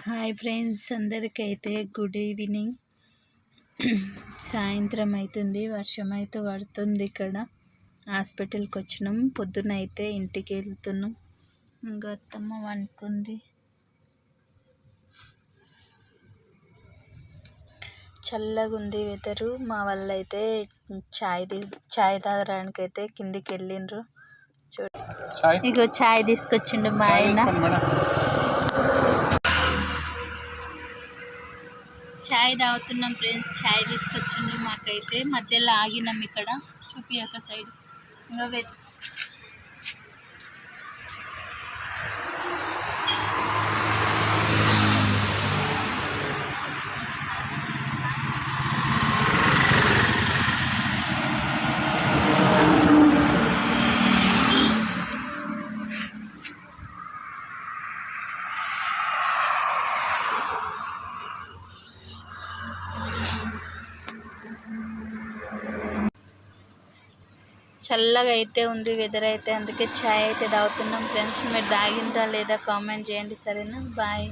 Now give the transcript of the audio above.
Hi friends, అందరికైతే good evening. సాయంత్రం అవుతుంది, వర్షం అయితే పడుతుంది. ఇక్కడ హాస్పిటల్కి వచ్చినాం. పొద్దున అయితే ఇంటికి వెళ్తున్నాం. ఇంకా అత్తమ్మ వండుకుంది. చల్లగా ఉంది వెదరు. మా వాళ్ళు అయితే చాయ్ తాగడానికి అయితే కిందికి వెళ్ళిండ్రు. ఇగో చాయ్ తీసుకొచ్చిండు మా ఆయన. చాయ్ తాగుతున్నాం ఫ్రెండ్స్. చాయ్ తీసుకొచ్చిండ్రు మాకైతే. మధ్యలో ఆగినాం ఇక్కడ. చూపి అక్కడ సైడ్. ఇంకా చల్లగా అయితే ఉంది వెదర్ అయితే. అందుకే చాయ్ అయితే తాగుతున్నాం ఫ్రెండ్స్. మీరు తాగిండ్రా లేదా కామెంట్ చేయండి, సరేనా? బాయ్.